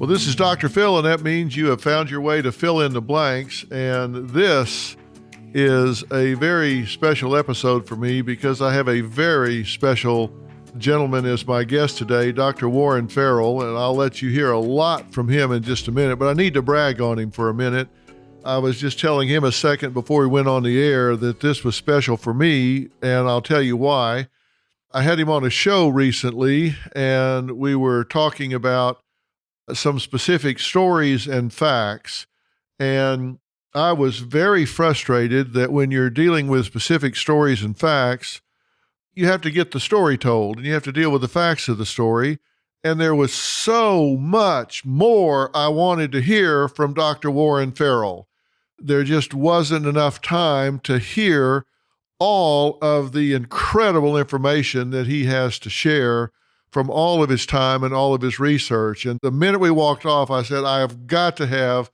Well, this is Dr. Phil, and that means you have found your way to fill in the blanks. And this is a very special episode for me because I have a very special gentleman as my guest today, Dr. Warren Farrell, and I'll let you hear a lot from him in just a minute, but I need to brag on him for a minute. I was just telling him a second before we went on the air that this was special for me, and I'll tell you why. I had him on a show recently, and we were talking about some specific stories and facts, and I was very frustrated that when you're dealing with specific stories and facts, you have to get the story told and you have to deal with the facts of the story. And there was so much more I wanted to hear from Dr. Warren Farrell. There just wasn't enough time to hear all of the incredible information that he has to share from all of his time and all of his research. And the minute we walked off, I said, I have got to have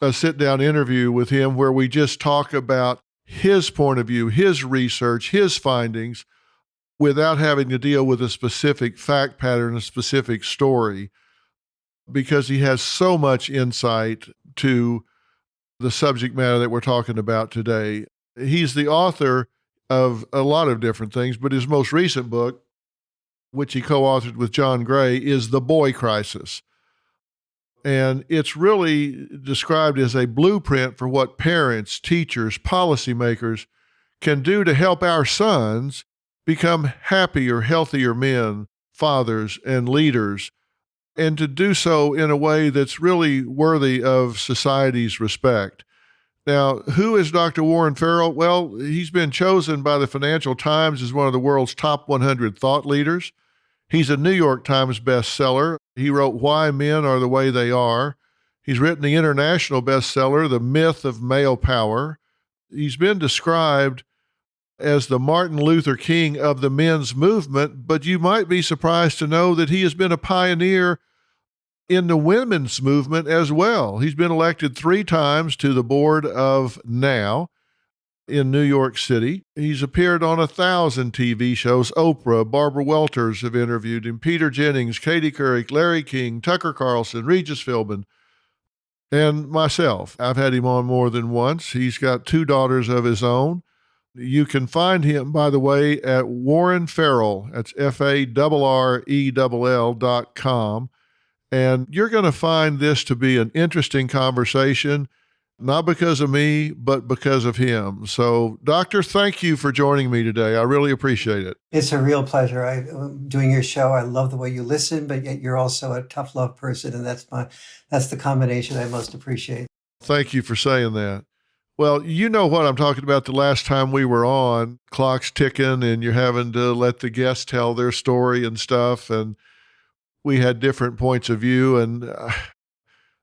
a sit-down interview with him where we just talk about his point of view, his research, his findings, without having to deal with a specific fact pattern, a specific story, because he has so much insight to the subject matter that we're talking about today. He's the author of a lot of different things, but his most recent book, which he co-authored with John Gray, is The Boy Crisis. And it's really described as a blueprint for what parents, teachers, policymakers can do to help our sons become happier, healthier men, fathers, and leaders, and to do so in a way that's really worthy of society's respect. Now, who is Dr. Warren Farrell? Well, he's been chosen by the Financial Times as one of the world's top 100 thought leaders. He's a New York Times bestseller. He wrote Why Men Are the Way They Are. He's written the international bestseller, The Myth of Male Power. He's been described as the Martin Luther King of the men's movement, but you might be surprised to know that he has been a pioneer in the women's movement as well. He's been elected 3 times to the board of NOW in New York City. He's appeared on 1,000 TV shows. Oprah, Barbara Welters have interviewed him, Peter Jennings, Katie Couric, Larry King, Tucker Carlson, Regis Philbin, and myself. I've had him on more than once. He's got 2 daughters of his own. You can find him, by the way, at Warren Farrell. That's FARRELL.com. And you're going to find this to be an interesting conversation, not because of me, but because of him. So, Doctor, thank you for joining me today. I really appreciate it. It's a real pleasure. Doing your show. I love the way you listen, but yet you're also a tough love person, and that's the combination I most appreciate. Thank you for saying that. Well, you know what I'm talking about. The last time we were on, clock's ticking and you're having to let the guests tell their story and stuff. And we had different points of view. And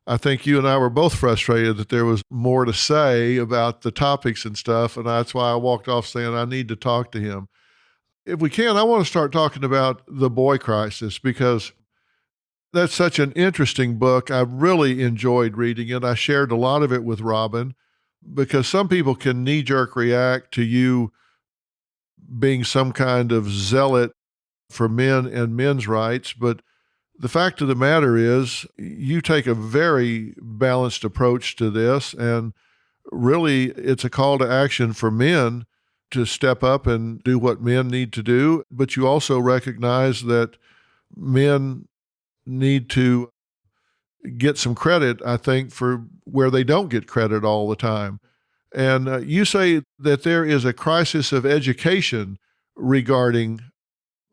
I think you and I were both frustrated that there was more to say about the topics and stuff. And that's why I walked off saying I need to talk to him. If we can, I want to start talking about The Boy Crisis because that's such an interesting book. I really enjoyed reading it. I shared a lot of it with Robin, because some people can knee-jerk react to you being some kind of zealot for men and men's rights. But the fact of the matter is you take a very balanced approach to this, and really it's a call to action for men to step up and do what men need to do. But you also recognize that men need to get some credit, I think, for where they don't get credit all the time. And you say that there is a crisis of education regarding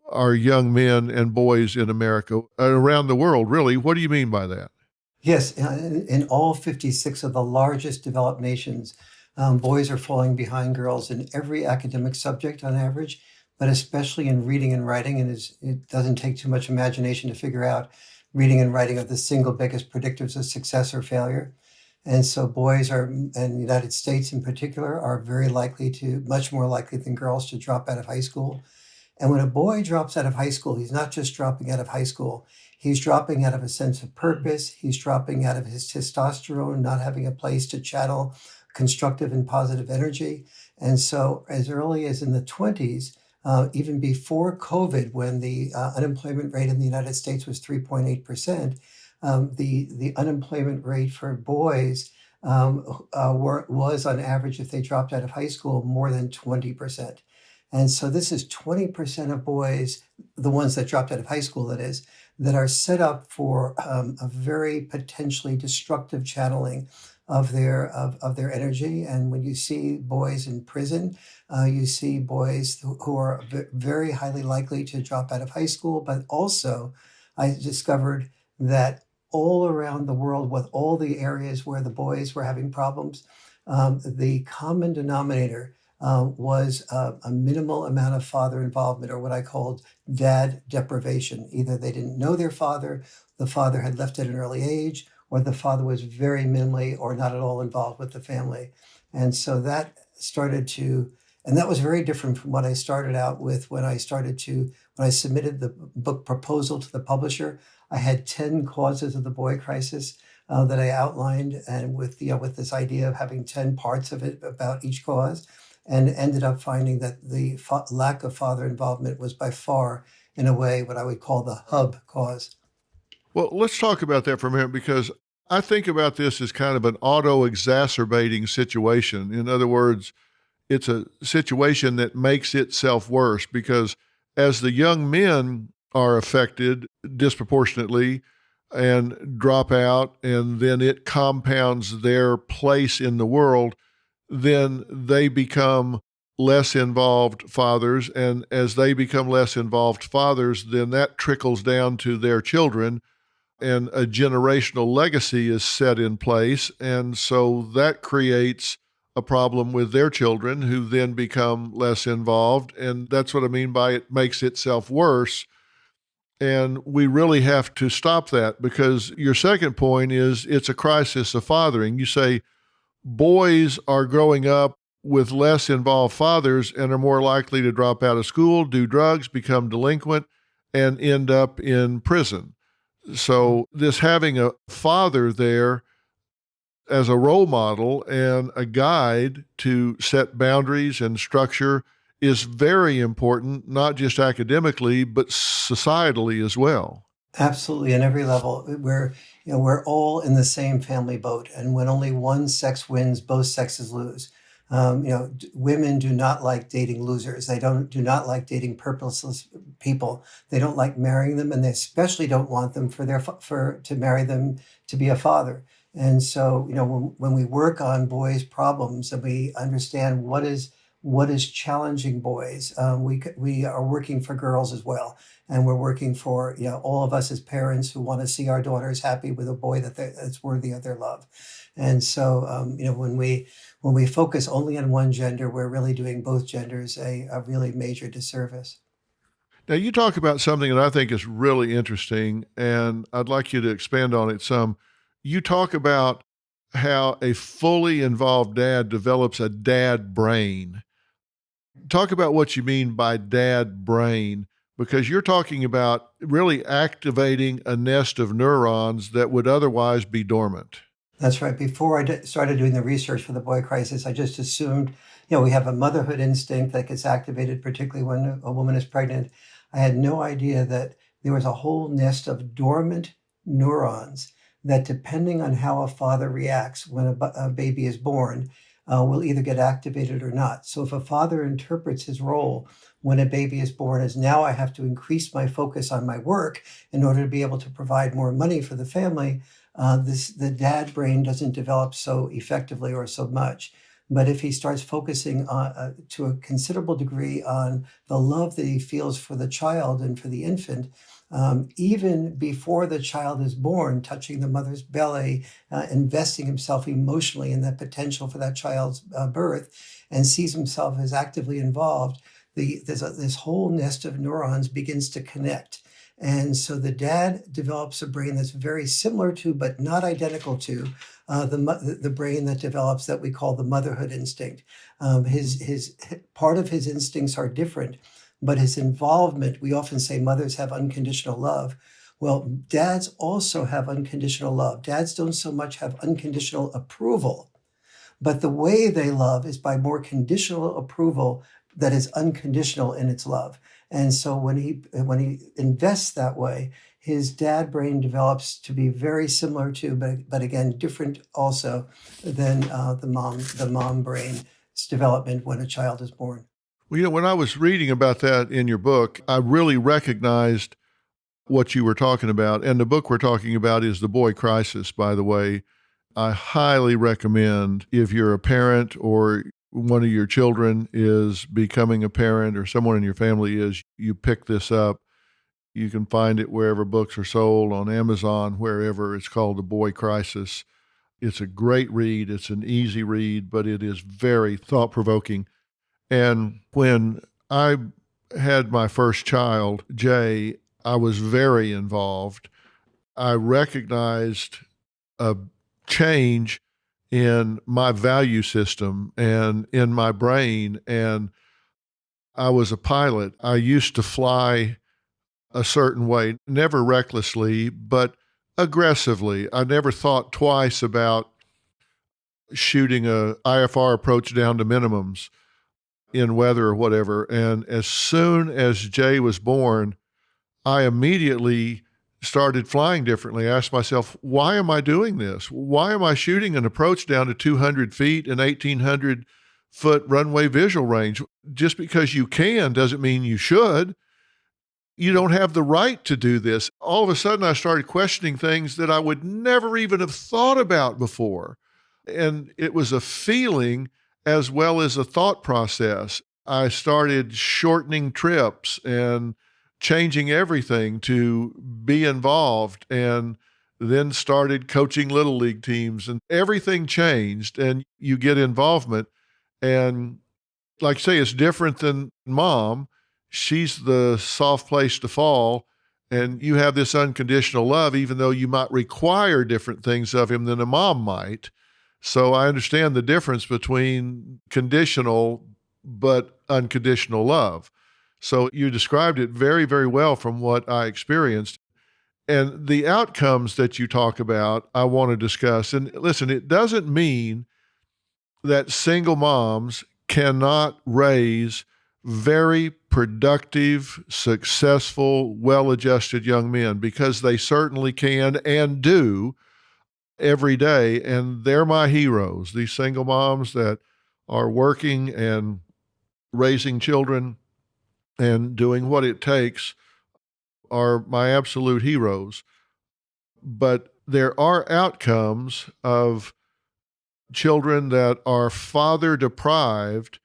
our young men and boys in America, around the world, really. What do you mean by that? Yes, in all 56 of the largest developed nations, boys are falling behind girls in every academic subject on average, but especially in reading and writing. And it doesn't take too much imagination to figure out reading and writing are the single biggest predictors of success or failure. And so boys are, and the United States in particular, are much more likely than girls to drop out of high school. And when a boy drops out of high school, he's not just dropping out of high school, he's dropping out of a sense of purpose, he's dropping out of his testosterone, not having a place to channel constructive and positive energy. And so as early as in the 20s, even before COVID, when the unemployment rate in the United States was 3.8%, the unemployment rate for boys was on average, if they dropped out of high school, more than 20%. And so this is 20% of boys, the ones that dropped out of high school, that is, that are set up for a very potentially destructive channeling of their energy. And when you see boys in prison, you see boys who are very highly likely to drop out of high school. But also, I discovered that all around the world, with all the areas where the boys were having problems, the common denominator was a minimal amount of father involvement, or what I called dad deprivation. Either they didn't know their father, the father had left at an early age, or the father was very minimally or not at all involved with the family. And so that started to, and that was very different from what I started out with when I submitted the book proposal to the publisher. I had 10 causes of the boy crisis that I outlined, and with this idea of having 10 parts of it about each cause, and ended up finding that the lack of father involvement was by far, in a way, what I would call the hub cause. Well, let's talk about that for a minute, because I think about this as kind of an auto-exacerbating situation. In other words, it's a situation that makes itself worse, because as the young men are affected disproportionately and drop out, and then it compounds their place in the world, then they become less involved fathers. And as they become less involved fathers, then that trickles down to their children, and a generational legacy is set in place. And so that creates a problem with their children, who then become less involved. And that's what I mean by it makes itself worse. And we really have to stop that, because your second point is it's a crisis of fathering. You say boys are growing up with less involved fathers and are more likely to drop out of school, do drugs, become delinquent, and end up in prison. So this having a father there as a role model and a guide to set boundaries and structure is very important, not just academically, but societally as well. Absolutely, on every level. We're all in the same family boat, and when only one sex wins, both sexes lose. Women do not like dating losers. They do not like dating purposeless people. They don't like marrying them, and they especially don't want them to marry them to be a father. And so, when we work on boys' problems and we understand what is challenging boys, we are working for girls as well. And we're working for, all of us as parents who want to see our daughters happy with a boy that's worthy of their love. And so, when we focus only on one gender, we're really doing both genders a really major disservice. Now, you talk about something that I think is really interesting, and I'd like you to expand on it some. You talk about how a fully involved dad develops a dad brain. Talk about what you mean by dad brain, because you're talking about really activating a nest of neurons that would otherwise be dormant. That's right. Before I started doing the research for the boy crisis, I just assumed, we have a motherhood instinct that gets activated, particularly when a woman is pregnant. I had no idea that there was a whole nest of dormant neurons that, depending on how a father reacts when a baby is born, will either get activated or not. So if a father interprets his role when a baby is born as, now I have to increase my focus on my work in order to be able to provide more money for the family, the dad brain doesn't develop so effectively or so much. But if he starts focusing to a considerable degree on the love that he feels for the child and for the infant, even before the child is born, touching the mother's belly, investing himself emotionally in that potential for that child's birth, and sees himself as actively involved, this whole nest of neurons begins to connect. And so the dad develops a brain that's very similar to, but not identical to, the brain that develops that we call the motherhood instinct. His part of his instincts are different, but his involvement, we often say mothers have unconditional love. Well, dads also have unconditional love. Dads don't so much have unconditional approval, but the way they love is by more conditional approval that is unconditional in its love. And so when he invests that way, his dad brain develops to be very similar to, but again, different also than the mom brain's development when a child is born. Well, when I was reading about that in your book, I really recognized what you were talking about. And the book we're talking about is The Boy Crisis, by the way. I highly recommend, if you're a parent or one of your children is becoming a parent or someone in your family is, you pick this up. You can find it wherever books are sold, on Amazon, wherever. It's called The Boy Crisis. It's a great read. It's an easy read, but it is very thought-provoking. And when I had my first child, Jay, I was very involved. I recognized a change in my value system and in my brain. And I was a pilot. I used to fly a certain way, never recklessly, but aggressively. I never thought twice about shooting a IFR approach down to minimums in weather or whatever. And as soon as Jay was born, I immediately started flying differently. I asked myself, why am I doing this? Why am I shooting an approach down to 200 feet and 1,800 foot runway visual range? Just because you can doesn't mean you should. You don't have the right to do this. All of a sudden, I started questioning things that I would never even have thought about before. And it was a feeling as well as a thought process. I started shortening trips and changing everything to be involved, and then started coaching little league teams, and everything changed, and you get involvement. And like I say, it's different than mom. She's the soft place to fall, and you have this unconditional love, even though you might require different things of him than a mom might. So I understand the difference between conditional but unconditional love. So you described it very, very well from what I experienced. And the outcomes that you talk about, I want to discuss. And listen, it doesn't mean that single moms cannot raise very productive, successful, well-adjusted young men, because they certainly can and do every day. And they're my heroes, these single moms that are working and raising children and doing what it takes are my absolute heroes. But there are outcomes of children that are father deprived.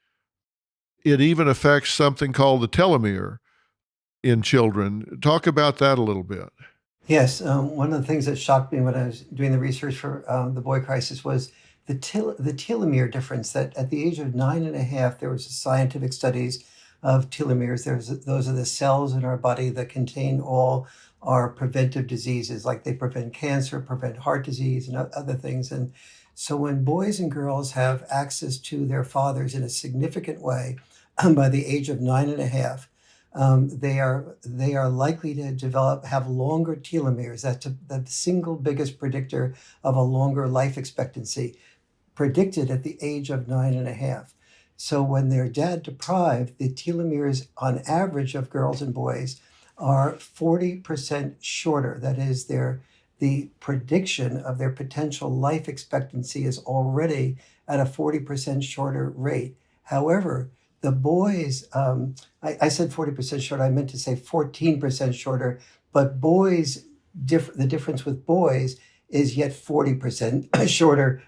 It even affects something called the telomere in children. Talk about that a little bit. Yes, one of the things that shocked me when I was doing the research for The Boy Crisis was the telomere difference, that at the age of 9.5, there was scientific studies of telomeres. Those are the cells in our body that contain all our preventive diseases, like they prevent cancer, prevent heart disease, and other things. And so when boys and girls have access to their fathers in a significant way by the age of 9.5, they are likely to have longer telomeres. That's the single biggest predictor of a longer life expectancy, predicted at the age of 9.5. So when they're dad deprived, the telomeres on average of girls and boys are 40% shorter. That is, the prediction of their potential life expectancy is already at a 40% shorter rate. However, the boys, I said 40% shorter, I meant to say 14% shorter, but boys, the difference with boys is yet 40% shorter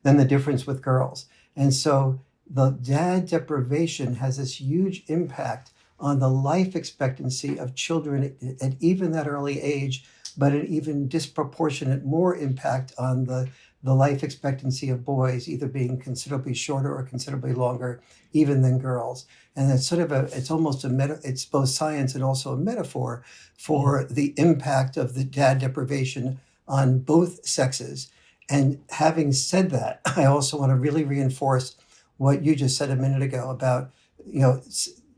than the difference with girls. And so the dad deprivation has this huge impact on the life expectancy of children at even that early age, but an even disproportionate more impact on the life expectancy of boys, either being considerably shorter or considerably longer even than girls. And it's sort of it's both science and also a metaphor for the impact of the dad deprivation on both sexes. And having said that, I also want to really reinforce what you just said a minute ago about,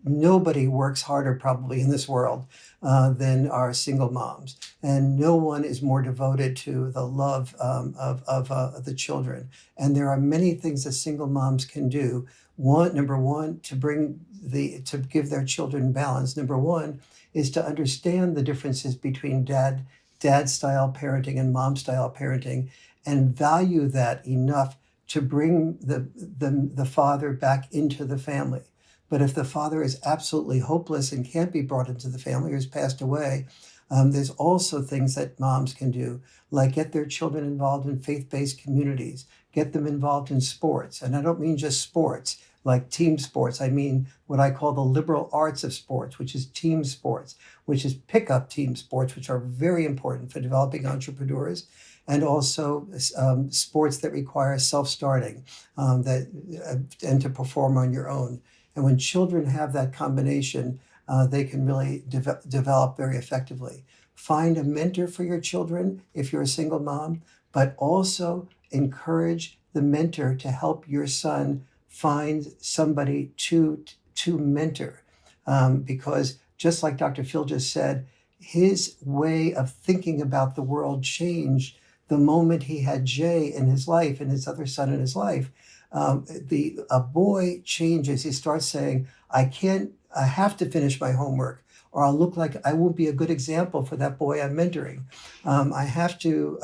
nobody works harder probably in this world than our single moms. And no one is more devoted to the love of the children. And there are many things that single moms can do Number one, to give their children balance. Number one is to understand the differences between dad style parenting and mom style parenting, and value that enough to bring the father back into the family. But if the father is absolutely hopeless and can't be brought into the family or has passed away, there's also things that moms can do, like get their children involved in faith-based communities, get them involved in sports. And I don't mean just sports, like team sports. I mean what I call the liberal arts of sports, which is team sports, which is pickup team sports, which are very important for developing entrepreneurs, and also sports that require self-starting and to perform on your own. And when children have that combination, they can really develop very effectively. Find a mentor for your children if you're a single mom, but also encourage the mentor to help your son find somebody to mentor. Because just like Dr. Phil just said, his way of thinking about the world changed the moment he had Jay in his life and his other son in his life. A boy changes. He starts saying, I have to finish my homework, or I'll look like I won't be a good example for that boy I'm mentoring. I have to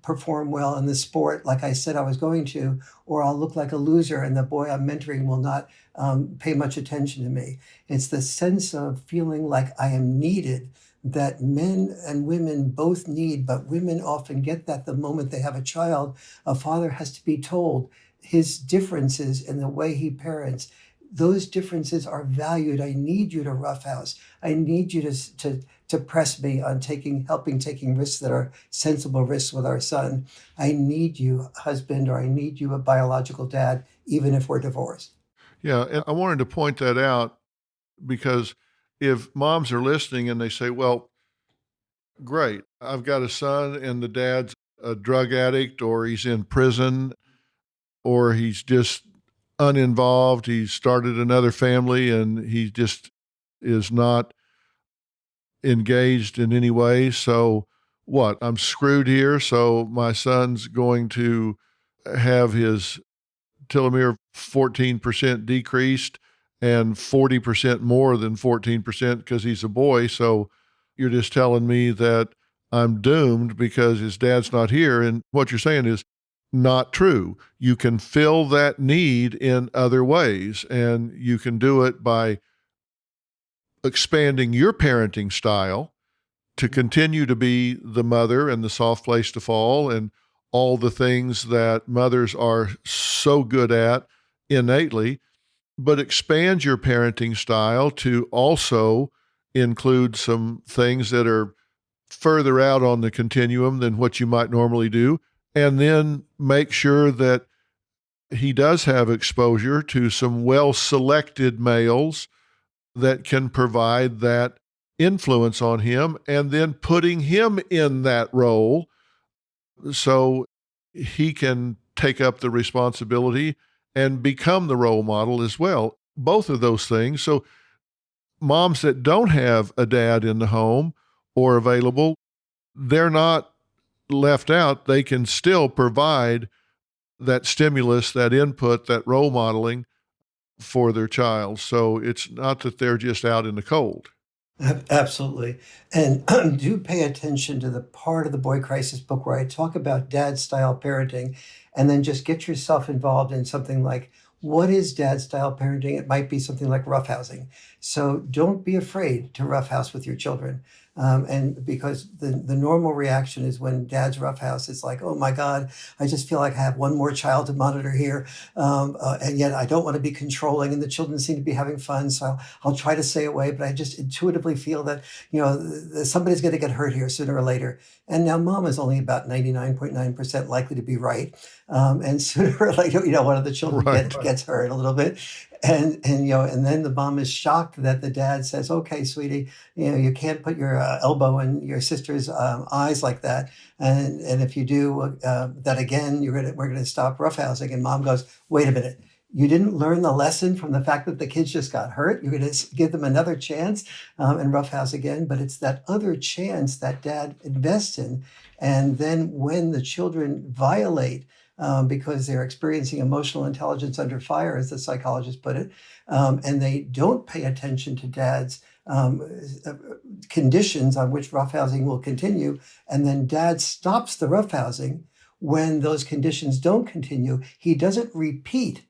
perform well in the sport like I said I was going to, or I'll look like a loser and the boy I'm mentoring will not pay much attention to me. It's the sense of feeling like I am needed that men and women both need, but women often get that the moment they have a child. A father has to be told his differences in the way he parents. Those differences are valued. I need you to roughhouse. I need you to press me on taking risks that are sensible risks with our son. I need you, husband, or I need you, a biological dad, even if we're divorced. Yeah, and I wanted to point that out because if moms are listening and they say, well, great, I've got a son and the dad's a drug addict, or he's in prison, or he's just uninvolved, he started another family and he just is not engaged in any way. So what? I'm screwed here. So my son's going to have his telomere 14% decreased and 40% more than 14% because he's a boy. So you're just telling me that I'm doomed because his dad's not here. And what you're saying is not true. You can fill that need in other ways, and you can do it by expanding your parenting style to continue to be the mother and the soft place to fall and all the things that mothers are so good at innately, but expand your parenting style to also include some things that are further out on the continuum than what you might normally do, and then make sure that he does have exposure to some well-selected males that can provide that influence on him, and then putting him in that role so he can take up the responsibility and become the role model as well. Both of those things. So moms that don't have a dad in the home or available, they're not left out. They can still provide that stimulus, that input, that role modeling for their child. So it's not that they're just out in the cold. Absolutely. And do pay attention to the part of the Boy Crisis book where I talk about dad style parenting, and then just get yourself involved in something like, what is dad style parenting? It might be something like roughhousing. So don't be afraid to roughhouse with your children. And because the normal reaction is when dad's roughhouse, it's like, oh my God, I just feel like I have one more child to monitor here. And yet I don't want to be controlling, and the children seem to be having fun. So I'll try to stay away, but I just intuitively feel that, somebody's going to get hurt here sooner or later. And now mom is only about 99.9% likely to be right. And sooner or later, one of the children gets hurt a little bit. And then the mom is shocked that the dad says, okay, sweetie, you can't put your elbow in your sister's eyes like that. And if you do that again, we're going to stop roughhousing. And mom goes, wait a minute. You didn't learn the lesson from the fact that the kids just got hurt. You're going to give them another chance and roughhouse again. But it's that other chance that dad invests in. And then when the children violate because they're experiencing emotional intelligence under fire, as the psychologist put it, and they don't pay attention to dad's conditions on which roughhousing will continue, and then dad stops the roughhousing when those conditions don't continue. He doesn't repeat,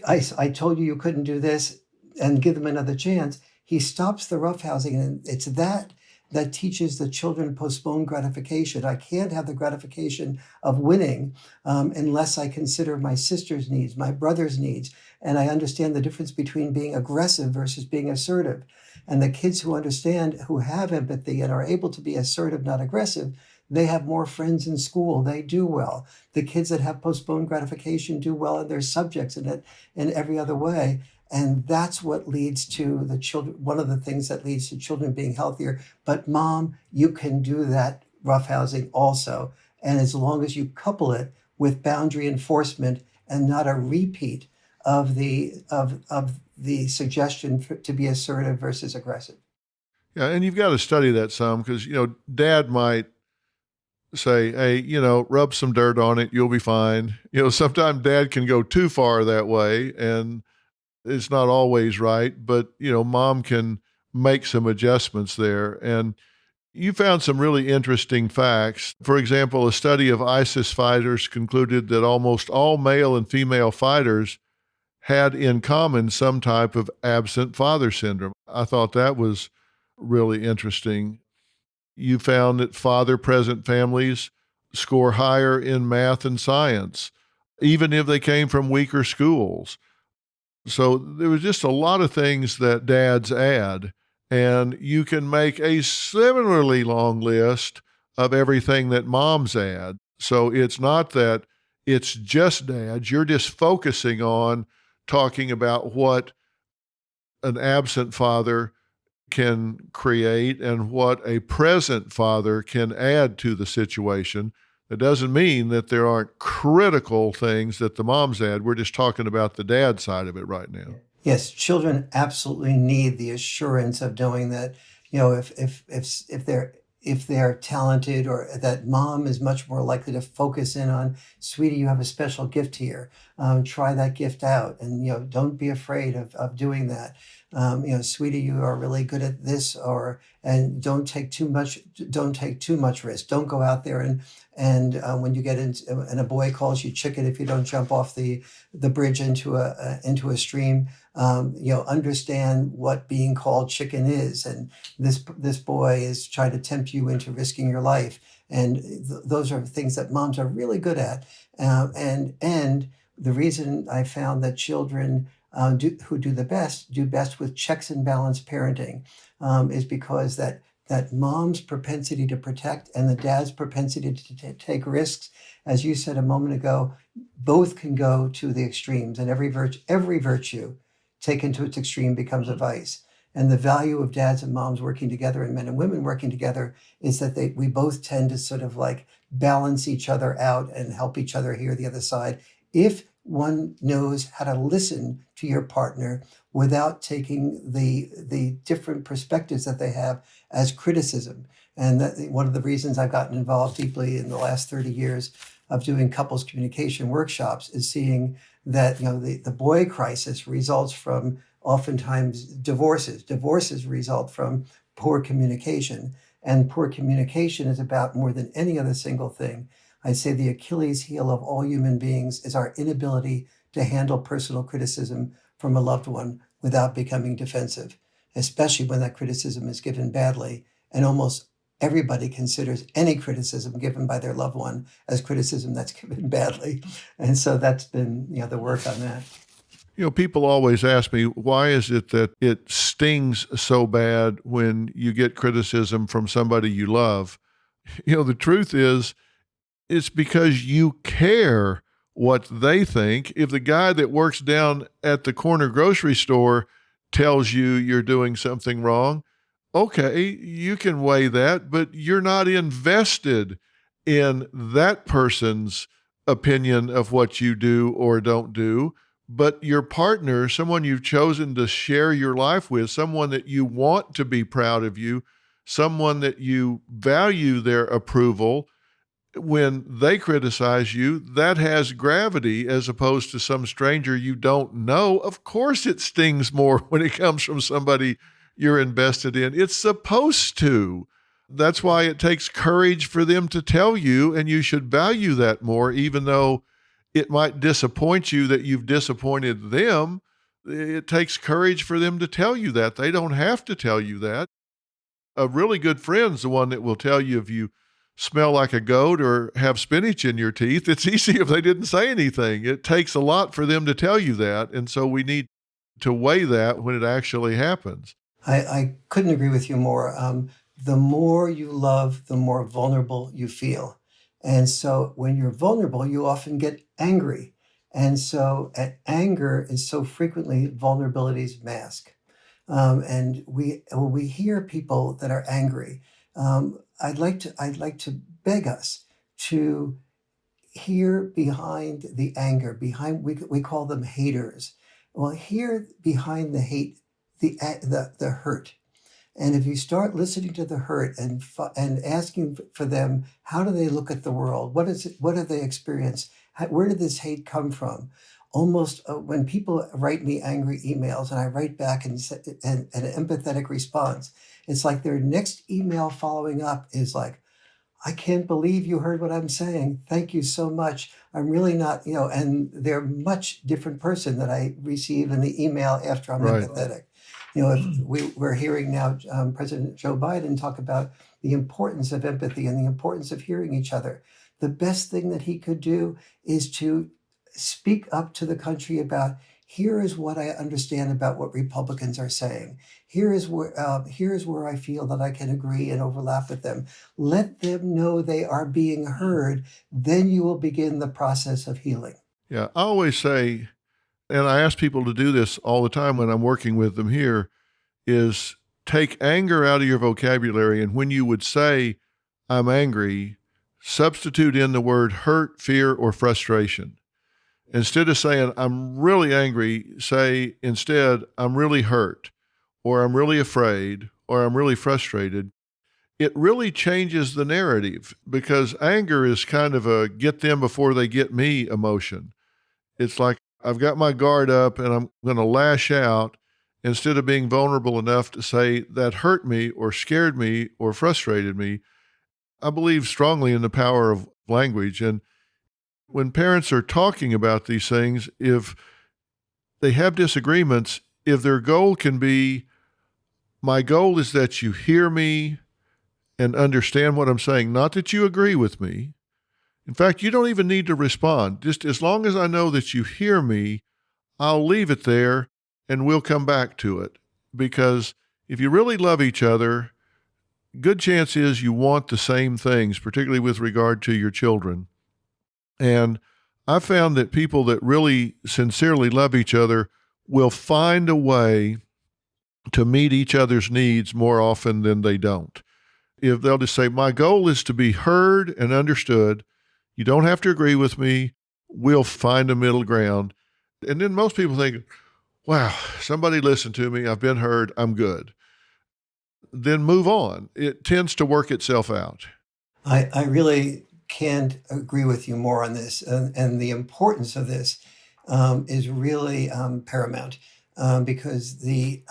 I told you couldn't do this, and give them another chance. He stops the roughhousing, and it's that teaches the children postponed gratification. I can't have the gratification of winning unless I consider my sister's needs, my brother's needs, and I understand the difference between being aggressive versus being assertive. And the kids who understand, who have empathy and are able to be assertive, not aggressive, they have more friends in school. They do well. The kids that have postponed gratification do well in their subjects and in every other way. And that's what leads to the children, one of the things that leads to children being healthier. But Mom, you can do that roughhousing also. And as long as you couple it with boundary enforcement and not a repeat of the suggestion to be assertive versus aggressive. Yeah, and you've got to study that some because, dad might say, hey, rub some dirt on it, you'll be fine. Sometimes dad can go too far that way, and it's not always right, but, mom can make some adjustments there. And you found some really interesting facts. For example, a study of ISIS fighters concluded that almost all male and female fighters had in common some type of absent father syndrome. I thought that was really interesting. You found that father-present families score higher in math and science, even if they came from weaker schools. So there was just a lot of things that dads add, and you can make a similarly long list of everything that moms add. So it's not that it's just dads. You're just focusing on talking about what an absent father can create and what a present father can add to the situation. That doesn't mean that there aren't critical things that the moms add. We're just talking about the dad side of it right now. Yes, children absolutely need the assurance of knowing that, if they're talented, or that mom is much more likely to focus in on, sweetie, you have a special gift here. Try that gift out, and don't be afraid of doing that. Sweetie, you are really good at this, and don't take too much risk. Don't go out there and when you get into, and a boy calls you chicken if you don't jump off the bridge into a stream. Understand what being called chicken is, and this boy is trying to tempt you into risking your life, and those are things that moms are really good at. And the reason I found that children who do best with checks and balance parenting is because that mom's propensity to protect and the dad's propensity to take risks, as you said a moment ago, both can go to the extremes, and every virtue taken to its extreme becomes a vice. And the value of dads and moms working together, and men and women working together, is that we both tend to sort of like balance each other out and help each other hear the other side. If one knows how to listen to your partner without taking the different perspectives that they have as criticism. And one of the reasons I've gotten involved deeply in the last 30 years of doing couples communication workshops is seeing that the boy crisis results from oftentimes divorces. Divorces result from poor communication, and poor communication is about more than any other single thing. I'd say the Achilles heel of all human beings is our inability to handle personal criticism from a loved one without becoming defensive, especially when that criticism is given badly. And almost everybody considers any criticism given by their loved one as criticism that's given badly. And so that's been the work on that. People always ask me, why is it that it stings so bad when you get criticism from somebody you love? The truth is, it's because you care what they think. If the guy that works down at the corner grocery store tells you you're doing something wrong, okay, you can weigh that, but you're not invested in that person's opinion of what you do or don't do. But your partner, someone you've chosen to share your life with, someone that you want to be proud of you, someone that you value their approval, when they criticize you, that has gravity as opposed to some stranger you don't know. Of course, it stings more when it comes from somebody you're invested in. It's supposed to. That's why it takes courage for them to tell you, and you should value that more, even though it might disappoint you that you've disappointed them. It takes courage for them to tell you that. They don't have to tell you that. A really good friend's the one that will tell you if you smell like a goat or have spinach in your teeth. It's easy if they didn't say anything. It takes a lot for them to tell you that. And so we need to weigh that when it actually happens. I couldn't agree with you more. The more you love, the more vulnerable you feel. And so when you're vulnerable, you often get angry. And so anger is so frequently vulnerability's mask. And when we hear people that are angry, I'd like to beg us to hear behind the anger, we call them haters. Well, hear behind the hate, the hurt. And if you start listening to the hurt and asking for them, how do they look at the world? What have they experienced? Where did this hate come from? Almost when people write me angry emails and I write back and an empathetic response, it's like their next email following up is like, I can't believe you heard what I'm saying. Thank you so much. I'm really not, and they're a much different person that I receive in the email after I'm Right. empathetic. If we're hearing now President Joe Biden talk about the importance of empathy and the importance of hearing each other. The best thing that he could do is to speak up to the country about, here is what I understand about what Republicans are saying. Here is where I feel that I can agree and overlap with them. Let them know they are being heard. Then you will begin the process of healing. Yeah, I always say, and I ask people to do this all the time when I'm working with them here, is take anger out of your vocabulary. And when you would say, I'm angry, substitute in the word hurt, fear, or frustration. Instead of saying, I'm really angry, say instead, I'm really hurt, or I'm really afraid, or I'm really frustrated. It really changes the narrative because anger is kind of a get them before they get me emotion. It's like I've got my guard up and I'm going to lash out instead of being vulnerable enough to say that hurt me or scared me or frustrated me. I believe strongly in the power of language. And when parents are talking about these things, if they have disagreements, if their goal can be, my goal is that you hear me and understand what I'm saying, not that you agree with me. In fact, you don't even need to respond. Just as long as I know that you hear me, I'll leave it there and we'll come back to it. Because if you really love each other, good chance is you want the same things, particularly with regard to your children. And I found that people that really sincerely love each other will find a way to meet each other's needs more often than they don't. If they'll just say, my goal is to be heard and understood. You don't have to agree with me. We'll find a middle ground. And then most people think, wow, somebody listened to me. I've been heard. I'm good. Then move on. It tends to work itself out. I really can't agree with you more on this. And the importance of this is really paramount because the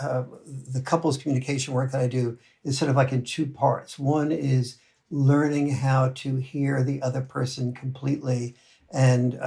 couples communication work that I do is sort of like in two parts. One is learning how to hear the other person completely and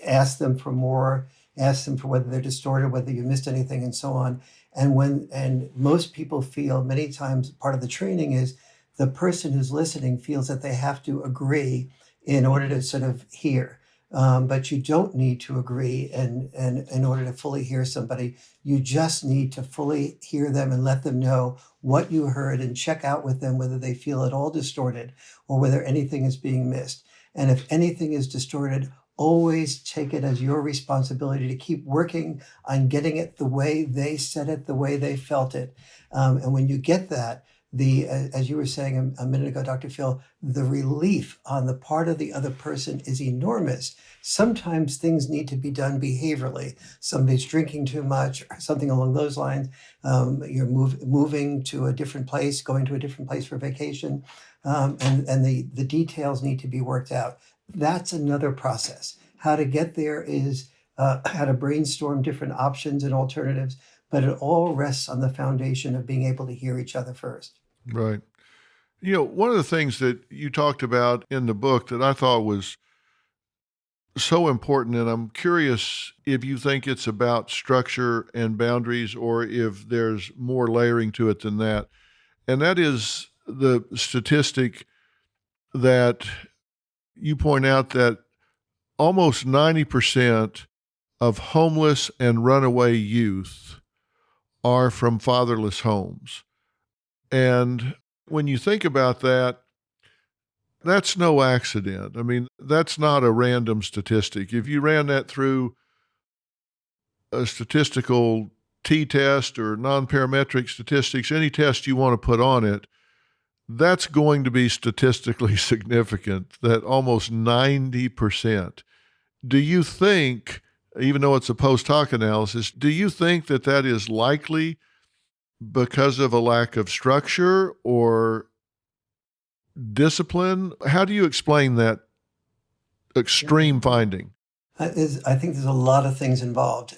ask them for more, ask them for whether they're distorted, whether you missed anything, and so on. And most people feel many times part of the training is the person who's listening feels that they have to agree in order to sort of hear. But you don't need to agree and in order to fully hear somebody. You just need to fully hear them and let them know what you heard and check out with them whether they feel at all distorted or whether anything is being missed. And if anything is distorted, always take it as your responsibility to keep working on getting it the way they said it, the way they felt it. And when you get that, as you were saying a minute ago, Dr. Phil, the relief on the part of the other person is enormous. Sometimes things need to be done behaviorally. Somebody's drinking too much, or something along those lines. You're moving to a different place, going to a different place for vacation, and the details need to be worked out. That's another process. How to get there is how to brainstorm different options and alternatives, but it all rests on the foundation of being able to hear each other first. Right. One of the things that you talked about in the book that I thought was so important, and I'm curious if you think it's about structure and boundaries or if there's more layering to it than that. And that is the statistic that you point out that almost 90% of homeless and runaway youth are from fatherless homes. And when you think about that, that's no accident. I mean, that's not a random statistic. If you ran that through a statistical t-test or non-parametric statistics, any test you want to put on it, that's going to be statistically significant, that almost 90%. Do you think, even though it's a post hoc analysis, do you think that that is likely because of a lack of structure or discipline? How do you explain that extreme finding? I think there's a lot of things involved.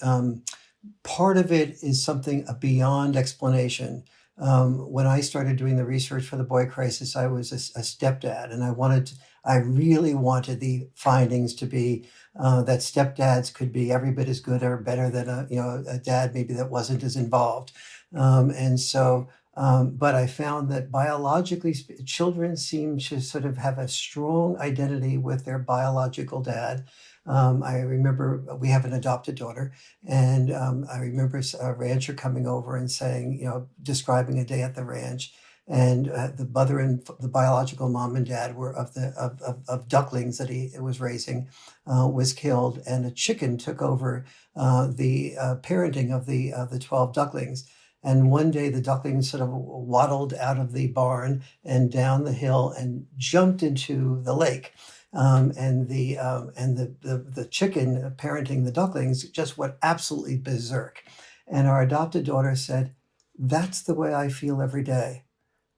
Part of it is something beyond explanation. When I started doing the research for the boy crisis, I was a stepdad, and I really wanted the findings to be that stepdads could be every bit as good or better than a dad maybe that wasn't as involved. But I found that biologically, children seem to sort of have a strong identity with their biological dad. I remember we have an adopted daughter, and I remember a rancher coming over and saying, describing a day at the ranch, and the mother and the biological mom and dad were of ducklings that he was raising, was killed, and a chicken took over the parenting of the 12 ducklings. And one day the ducklings sort of waddled out of the barn and down the hill and jumped into the lake. And the chicken parenting the ducklings just went absolutely berserk. And our adopted daughter said, "That's the way I feel every day.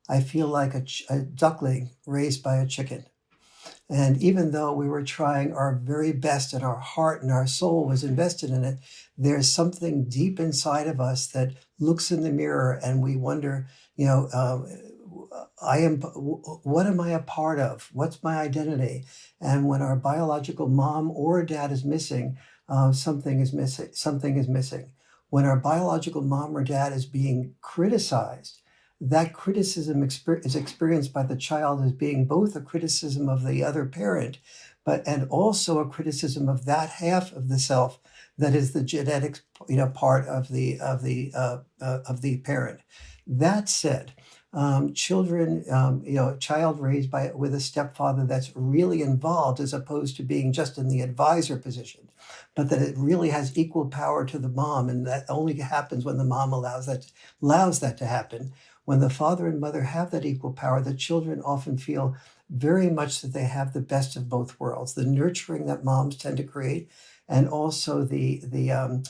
I feel like a duckling raised by a chicken." And even though we were trying our very best and our heart and our soul was invested in it, there's something deep inside of us that looks in the mirror and we wonder, what am I a part of? What's my identity? And when our biological mom or dad is missing, something is missing. Something is missing. When our biological mom or dad is being criticized, that criticism is experienced by the child as being both a criticism of the other parent, and also a criticism of that half of the self that is the genetic, part of the parent. That said, children, a child raised with a stepfather that's really involved, as opposed to being just in the advisor position, but that it really has equal power to the mom, and that only happens when the mom allows that to happen. When the father and mother have that equal power, the children often feel very much that they have the best of both worlds, the nurturing that moms tend to create, and also the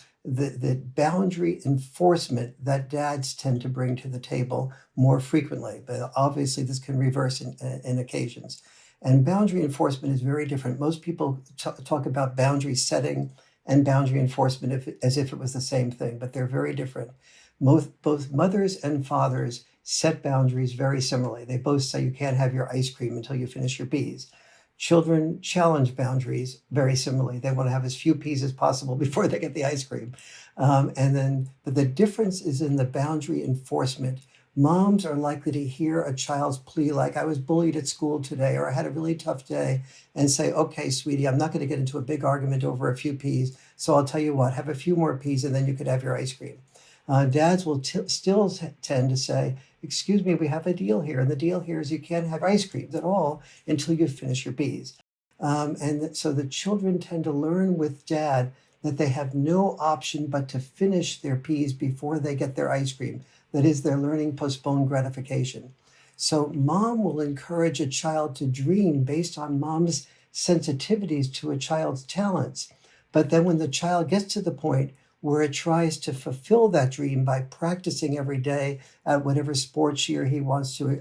boundary enforcement that dads tend to bring to the table more frequently. But obviously this can reverse in occasions. And boundary enforcement is very different. Most people talk about boundary setting and boundary enforcement as if it was the same thing, but they're very different. Both mothers and fathers set boundaries very similarly. They both say you can't have your ice cream until you finish your peas. Children challenge boundaries very similarly. They want to have as few peas as possible before they get the ice cream. But the difference is in the boundary enforcement. Moms are likely to hear a child's plea like, "I was bullied at school today," or "I had a really tough day," and say, "Okay, sweetie, I'm not going to get into a big argument over a few peas. So I'll tell you what, have a few more peas and then you could have your ice cream." Dads will still tend to say, "Excuse me, we have a deal here. And the deal here is you can't have ice cream at all until you finish your peas." And so the children tend to learn with dad that they have no option but to finish their peas before they get their ice cream. That is, they're learning postponed gratification. So mom will encourage a child to dream based on mom's sensitivities to a child's talents. But then when the child gets to the point where it tries to fulfill that dream by practicing every day at whatever sport she or he wants to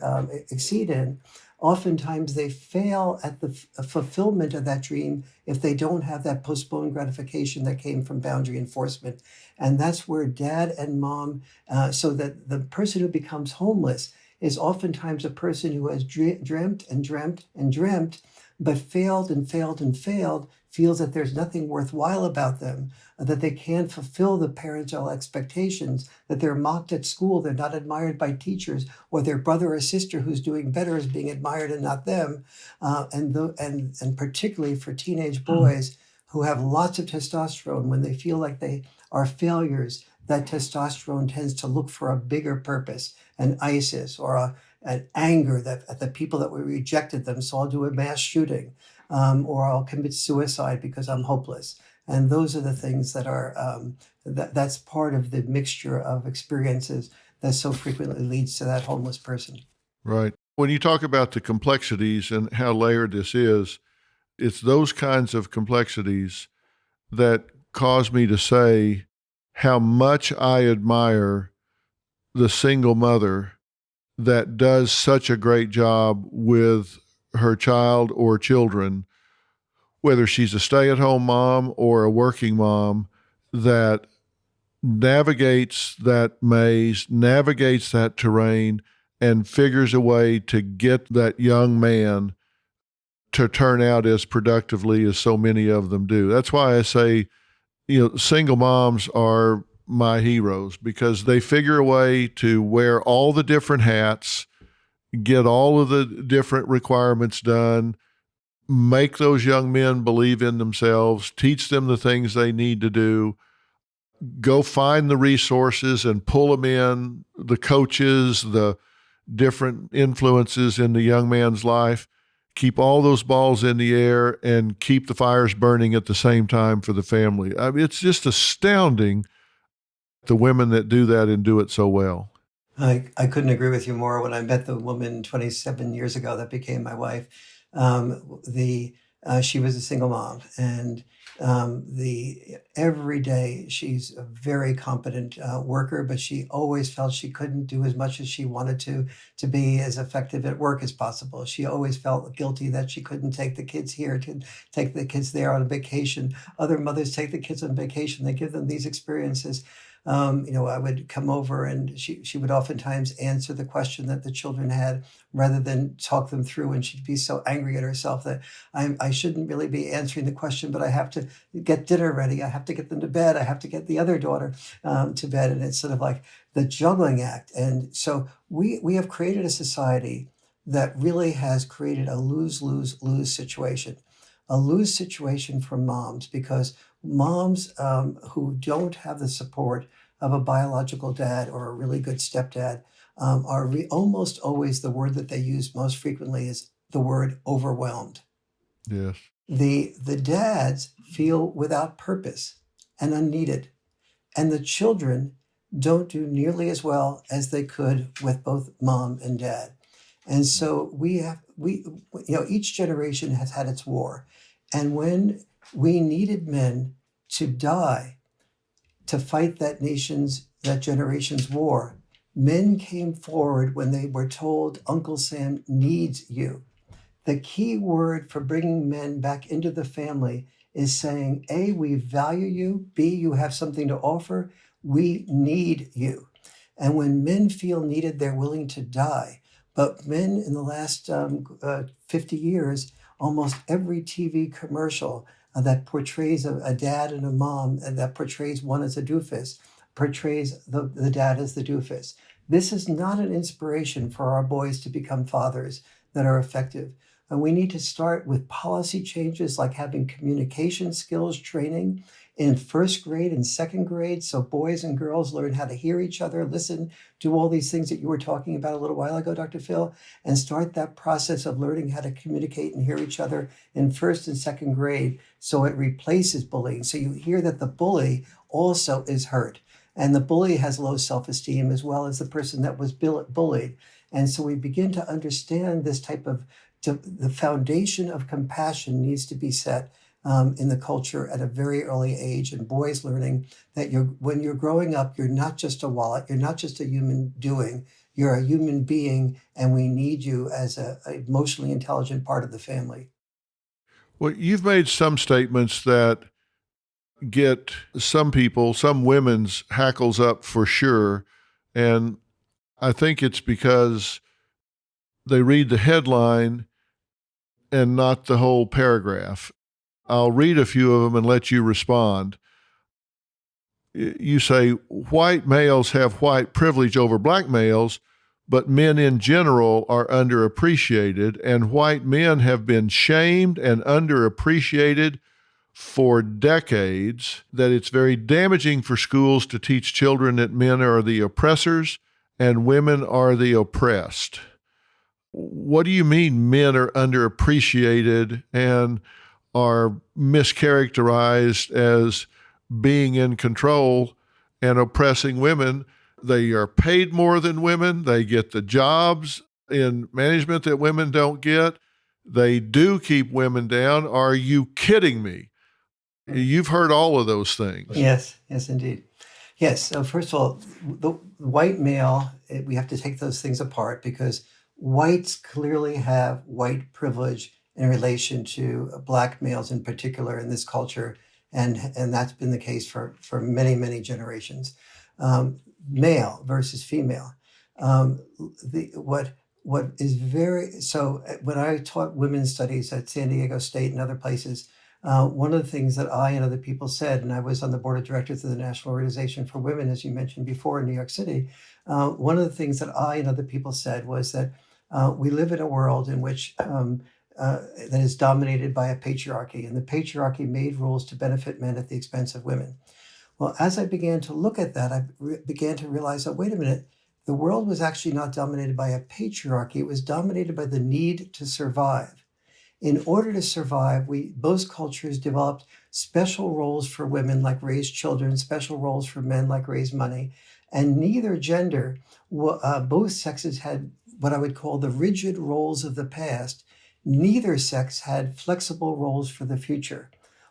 exceed in, oftentimes they fail at the fulfillment of that dream if they don't have that postponed gratification that came from boundary enforcement. And that's where dad and mom, so that the person who becomes homeless is oftentimes a person who has dreamt and dreamt and dreamt, but failed and failed and failed, feels that there's nothing worthwhile about them, that they can't fulfill the parental expectations, that they're mocked at school, they're not admired by teachers, or their brother or sister who's doing better is being admired and not them. And particularly for teenage boys who have lots of testosterone, when they feel like they are failures, that testosterone tends to look for a bigger purpose, an ISIS or an anger that at the people that we rejected them, so I'll do a mass shooting, or I'll commit suicide because I'm hopeless. And those are the things that are, that's part of the mixture of experiences that so frequently leads to that homeless person. Right. When you talk about the complexities and how layered this is, it's those kinds of complexities that cause me to say how much I admire the single mother that does such a great job with her child or children, whether she's a stay-at-home mom or a working mom, that navigates that maze, navigates that terrain, and figures a way to get that young man to turn out as productively as so many of them do. That's why I say, single moms are my heroes, because they figure a way to wear all the different hats, get all of the different requirements done, make those young men believe in themselves, teach them the things they need to do, go find the resources and pull them in, the coaches, the different influences in the young man's life, keep all those balls in the air and keep the fires burning at the same time for the family. I mean, it's just astounding, the women that do that and do it so well. I couldn't agree with you more. When I met the woman 27 years ago that became my wife, she was a single mom, and every day she's a very competent worker, but she always felt she couldn't do as much as she wanted to be as effective at work as possible. She always felt guilty that she couldn't take the kids here, to take the kids there on a vacation. Other mothers take the kids on vacation. They give them these experiences. I would come over and she would oftentimes answer the question that the children had rather than talk them through. And she'd be so angry at herself that I shouldn't really be answering the question, but I have to get dinner ready. I have to get them to bed. I have to get the other daughter to bed. And it's sort of like the juggling act. And so we have created a society that really has created a lose-lose-lose situation. A lose situation for moms, because moms who don't have the support of a biological dad or a really good stepdad are almost always, the word that they use most frequently is the word overwhelmed. Yes. The dads feel without purpose and unneeded, and the children don't do nearly as well as they could with both mom and dad. And so each generation has had its war. And when we needed men to die to fight that generation's war, men came forward when they were told Uncle Sam needs you. The key word for bringing men back into the family is saying, A, we value you. B, you have something to offer. We need you. And when men feel needed, they're willing to die. But men in the last 50 years, almost every TV commercial that portrays a dad and a mom, and that portrays one as a doofus, portrays the dad as the doofus. This is not an inspiration for our boys to become fathers that are effective. And we need to start with policy changes like having communication skills training in first grade and second grade. So boys and girls learn how to hear each other, listen, do all these things that you were talking about a little while ago, Dr. Phil, and start that process of learning how to communicate and hear each other in first and second grade. So it replaces bullying. So you hear that the bully also is hurt. And the bully has low self-esteem as well as the person that was bullied. And so we begin to understand this type of, the foundation of compassion needs to be set in the culture at a very early age, and boys learning that when you're growing up, you're not just a wallet, you're not just a human doing, you're a human being, and we need you as a emotionally intelligent part of the family. Well, you've made some statements that get some people, some women's hackles up for sure. And I think it's because they read the headline and not the whole paragraph. I'll read a few of them and let you respond. You say white males have white privilege over black males, but men in general are underappreciated, and white men have been shamed and underappreciated for decades, that it's very damaging for schools to teach children that men are the oppressors and women are the oppressed. What do you mean men are underappreciated and are mischaracterized as being in control and oppressing women? They are paid more than women. They get the jobs in management that women don't get. They do keep women down. Are you kidding me? You've heard all of those things. Yes, indeed. Yes. So first of all, the white male, we have to take those things apart because whites clearly have white privilege in relation to black males in particular in this culture. And that's been the case for many, many generations. Male versus female. What is so when I taught women's studies at San Diego State and other places, one of the things that I and other people said, and I was on the board of directors of the National Organization for Women, as you mentioned before, in New York City, one of the things that I and other people said was that we live in a world in which that is dominated by a patriarchy, and the patriarchy made rules to benefit men at the expense of women. Well, as I began to look at that, I began to realize that, wait a minute, the world was actually not dominated by a patriarchy, it was dominated by the need to survive. In order to survive, both cultures developed special roles for women, like raise children, special roles for men, like raise money, and neither gender, both sexes had what I would call the rigid roles of the past. Neither sex had flexible roles for the future.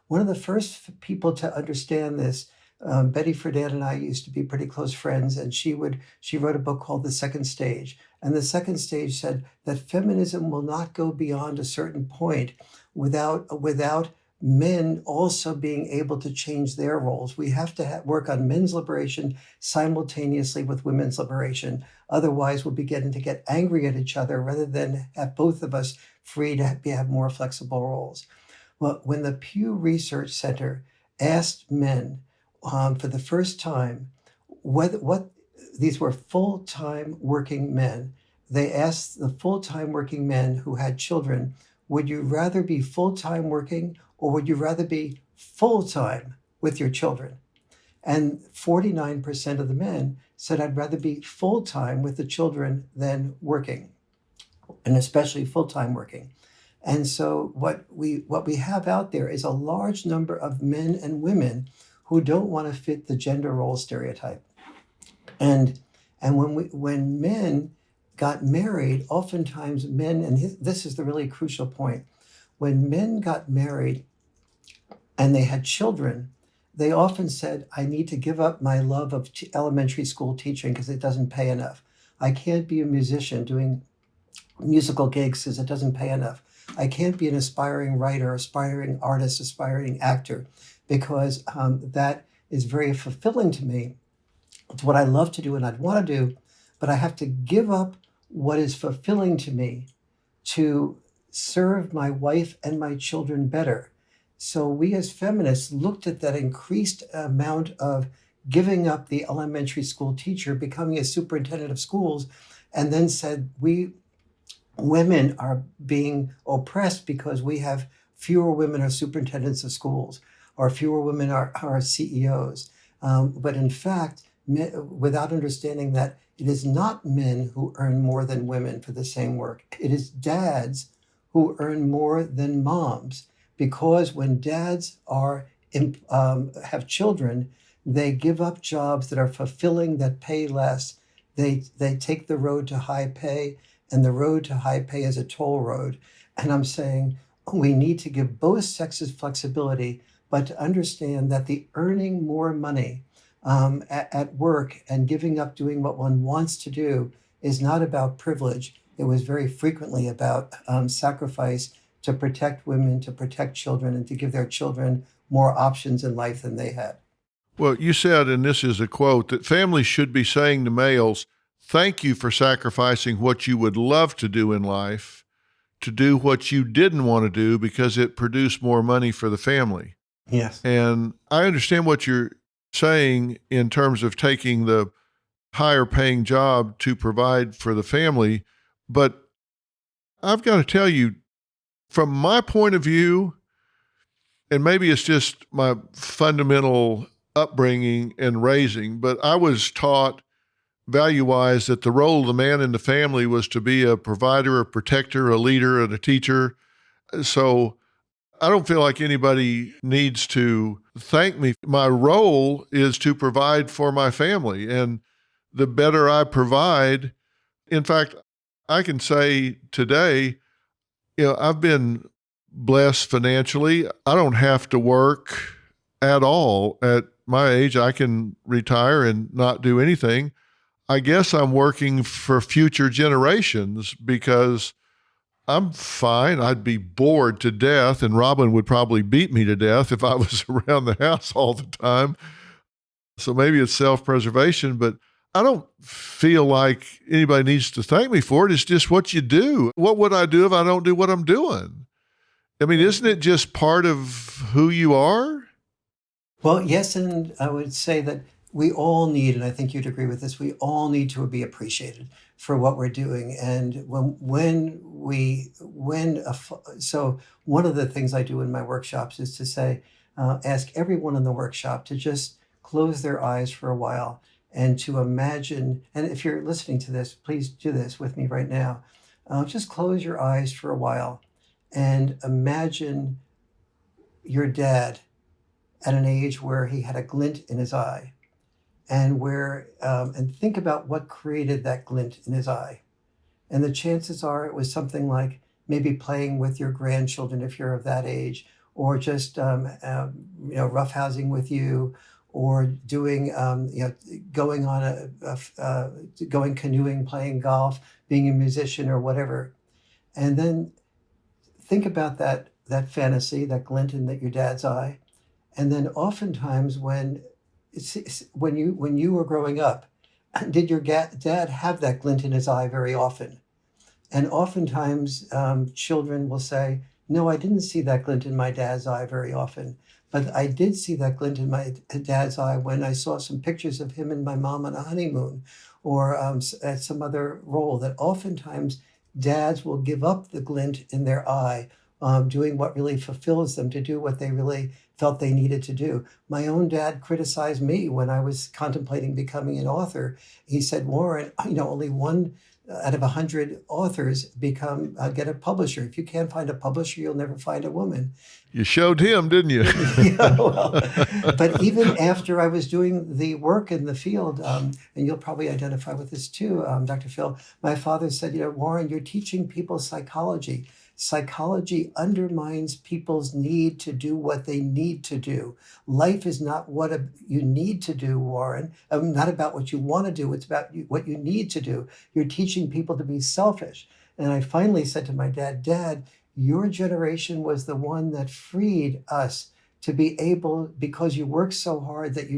One of the first people to understand this, Betty Friedan and I used to be pretty close friends, and she wrote a book called The Second Stage. And the second stage said that feminism will not go beyond a certain point without men also being able to change their roles. We have to work on men's liberation simultaneously with women's liberation. Otherwise, we'll be getting to get angry at each other rather than have both of us free to have more flexible roles. Well, when the Pew Research Center asked men for the first time what these were full-time working men, they asked the full-time working men who had children, would you rather be full-time working or would you rather be full-time with your children? And 49% of the men said, I'd rather be full-time with the children than working, and especially full-time working. And so what we have out there is a large number of men and women who don't want to fit the gender role stereotype. And when men got married, oftentimes men, and this is the really crucial point, when men got married and they had children, they often said, I need to give up my love of elementary school teaching because it doesn't pay enough. I can't be a musician doing musical gigs because it doesn't pay enough. I can't be an aspiring writer, aspiring artist, aspiring actor, because that is very fulfilling to me. It's what I love to do and I'd want to do, but I have to give up what is fulfilling to me to serve my wife and my children better. So we as feminists looked at that increased amount of giving up the elementary school teacher, becoming a superintendent of schools, and then said, women are being oppressed because we have fewer women as superintendents of schools. or fewer women are CEOs. But in fact, without understanding that it is not men who earn more than women for the same work, it is dads who earn more than moms. Because when dads have children, they give up jobs that are fulfilling, that pay less. They take the road to high pay, and the road to high pay is a toll road. And I'm saying we need to give both sexes flexibility, but to understand that the earning more money at work and giving up doing what one wants to do is not about privilege. It was very frequently about sacrifice to protect women, to protect children, and to give their children more options in life than they had. Well, you said, and this is a quote, that families should be saying to males, thank you for sacrificing what you would love to do in life to do what you didn't want to do because it produced more money for the family. Yes. And I understand what you're saying in terms of taking the higher paying job to provide for the family. But I've got to tell you, from my point of view, and maybe it's just my fundamental upbringing and raising, but I was taught value-wise that the role of the man in the family was to be a provider, a protector, a leader, and a teacher. So I don't feel like anybody needs to thank me. My role is to provide for my family. And the better I provide, in fact, I can say today, I've been blessed financially. I don't have to work at all. At my age, I can retire and not do anything. I guess I'm working for future generations because I'm fine. I'd be bored to death, and Robin would probably beat me to death if I was around the house all the time. So maybe it's self-preservation, but I don't feel like anybody needs to thank me for it. It's just what you do. What would I do if I don't do what I'm doing? I mean, isn't it just part of who you are? Well, yes, and I would say that we all need, and I think you'd agree with this, we all need to be appreciated for what we're doing. And so one of the things I do in my workshops is to say, ask everyone in the workshop to just close their eyes for a while and to imagine, and if you're listening to this, please do this with me right now. Just close your eyes for a while and imagine your dad at an age where he had a glint in his eye, and think about what created that glint in his eye. And the chances are it was something like maybe playing with your grandchildren if you're of that age, or just roughhousing with you, or doing going canoeing, playing golf, being a musician, or whatever. And then think about that fantasy, that glint in your dad's eye. And then oftentimes when you were growing up, did your dad have that glint in his eye very often? And oftentimes children will say, no, I didn't see that glint in my dad's eye very often, but I did see that glint in my dad's eye when I saw some pictures of him and my mom on a honeymoon, or at some other role. That oftentimes dads will give up the glint in their eye, doing what really fulfills them, to do what they really felt they needed to do. My own dad criticized me when I was contemplating becoming an author. He said, Warren, only one out of 100 authors get a publisher. If you can't find a publisher, you'll never find a woman. You showed him, didn't you? Yeah, well, but even after I was doing the work in the field, and you'll probably identify with this too, Dr. Phil, my father said, Warren, you're teaching people psychology. Psychology undermines people's need to do what they need to do. Life is not what you need to do, Warren. Not about what you want to do. It's about what you need to do. You're teaching people to be selfish. And I finally said to my dad, Dad, your generation was the one that freed us to be able, because you worked so hard that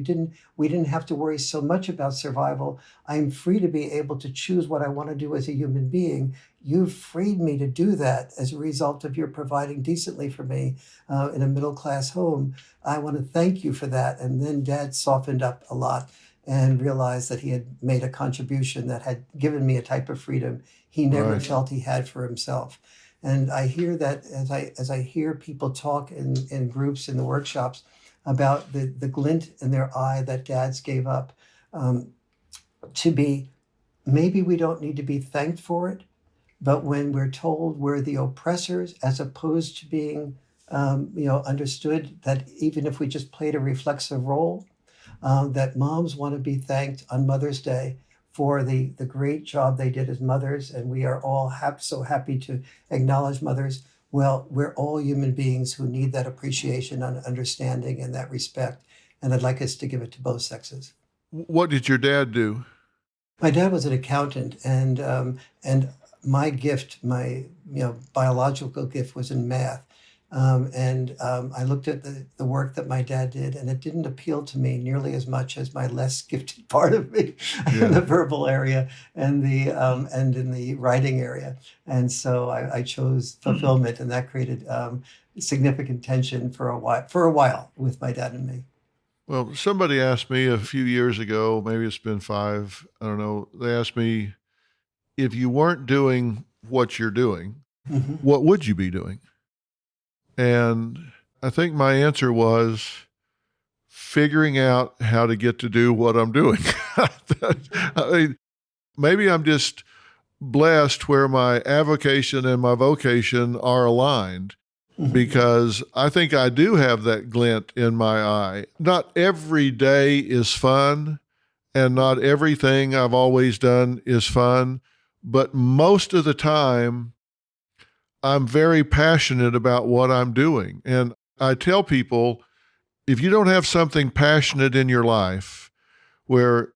we didn't have to worry so much about survival. I'm free to be able to choose what I want to do as a human being. You've freed me to do that as a result of your providing decently for me in a middle-class home. I want to thank you for that. And then Dad softened up a lot and realized that he had made a contribution that had given me a type of freedom he never felt he had for himself. And I hear that as I hear people talk in groups in the workshops about the glint in their eye that dads gave up, to be, maybe we don't need to be thanked for it, but when we're told we're the oppressors, as opposed to being, understood that even if we just played a reflexive role, that moms want to be thanked on Mother's Day for the great job they did as mothers, and we are all so happy to acknowledge mothers. Well, we're all human beings who need that appreciation and understanding and that respect, and I'd like us to give it to both sexes. What did your dad do? My dad was an accountant, and my gift, my biological gift, was in math. I looked at the work that my dad did, and it didn't appeal to me nearly as much as my less gifted part of me in the verbal area and in the writing area. And so I chose fulfillment, and that created significant tension for a while with my dad and me. Well, somebody asked me a few years ago, maybe it's been 5, I don't know. They asked me, if you weren't doing what you're doing, what would you be doing? And I think my answer was figuring out how to get to do what I'm doing. I mean, maybe I'm just blessed where my avocation and my vocation are aligned, because I think I do have that glint in my eye. Not every day is fun, and not everything I've always done is fun, but most of the time, I'm very passionate about what I'm doing. And I tell people, if you don't have something passionate in your life, where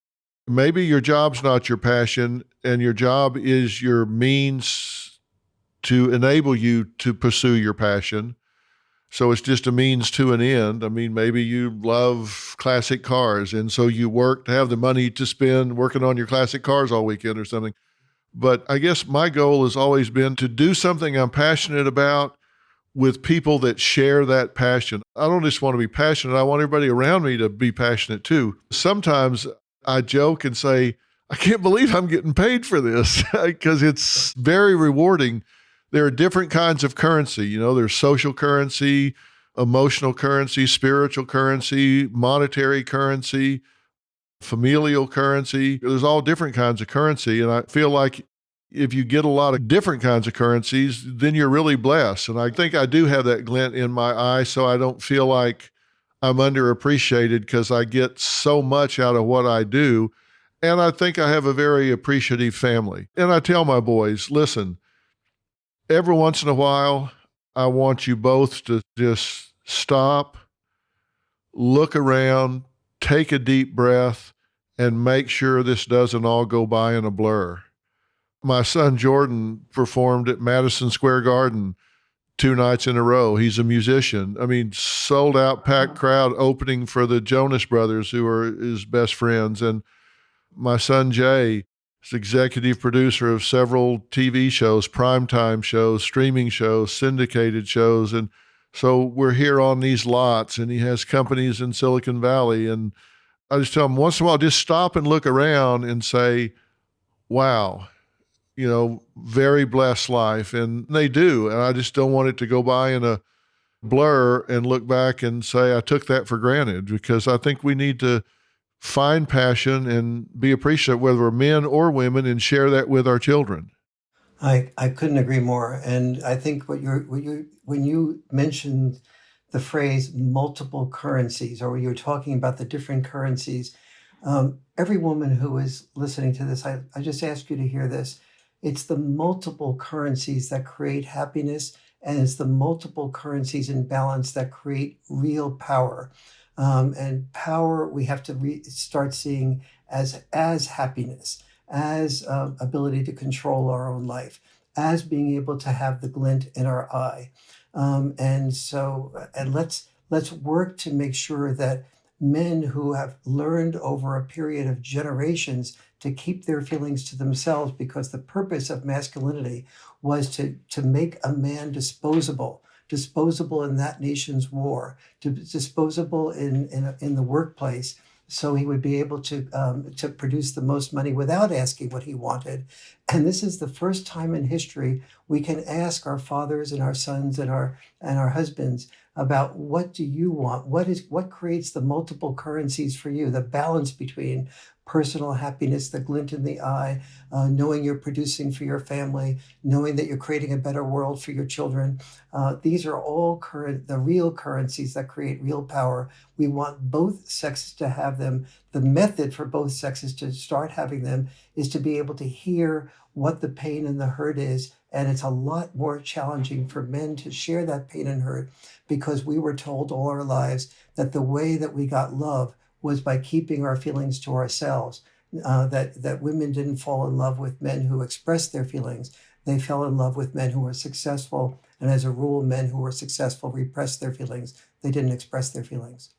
maybe your job's not your passion and your job is your means to enable you to pursue your passion, so it's just a means to an end. I mean, maybe you love classic cars, and so you work to have the money to spend working on your classic cars all weekend or something. But I guess my goal has always been to do something I'm passionate about with people that share that passion. I don't just want to be passionate. I want everybody around me to be passionate too. Sometimes I joke and say, I can't believe I'm getting paid for this, because it's very rewarding. There are different kinds of currency. There's social currency, emotional currency, spiritual currency, monetary currency, familial currency. There's all different kinds of currency. And I feel like if you get a lot of different kinds of currencies, then you're really blessed. And I think I do have that glint in my eye, so I don't feel like I'm underappreciated, because I get so much out of what I do. And I think I have a very appreciative family. And I tell my boys, listen, every once in a while, I want you both to just stop, look around, take a deep breath, and make sure this doesn't all go by in a blur. My son Jordan performed at Madison Square Garden 2 nights in a row. He's a musician. I mean, sold out, packed crowd, opening for the Jonas Brothers, who are his best friends. And my son Jay is executive producer of several TV shows, primetime shows, streaming shows, syndicated shows. And so we're here on these lots, and he has companies in Silicon Valley. And I just tell him, once in a while, just stop and look around and say, wow, very blessed life. And they do. And I just don't want it to go by in a blur and look back and say, I took that for granted, because I think we need to find passion and be appreciative, whether we're men or women, and share that with our children. I couldn't agree more. And I think when you mentioned the phrase multiple currencies, or you're talking about the different currencies, every woman who is listening to this, I just ask you to hear this. It's the multiple currencies that create happiness, and it's the multiple currencies in balance that create real power. And power, we have to start seeing as happiness, as ability to control our own life, as being able to have the glint in our eye. And let's work to make sure that men who have learned over a period of generations to keep their feelings to themselves, because the purpose of masculinity was to make a man disposable in that nation's war, disposable in the workplace, so he would be able to produce the most money without asking what he wanted. And this is the first time in history we can ask our fathers and our sons and our husbands about, what do you want? What creates the multiple currencies for you? The balance between personal happiness, the glint in the eye, knowing you're producing for your family, knowing that you're creating a better world for your children. These are all the real currencies that create real power. We want both sexes to have them. The method for both sexes to start having them is to be able to hear what the pain and the hurt is. And it's a lot more challenging for men to share that pain and hurt, because we were told all our lives that the way that we got love was by keeping our feelings to ourselves, that women didn't fall in love with men who expressed their feelings. They fell in love with men who were successful. And as a rule, men who were successful repressed their feelings. They didn't express their feelings.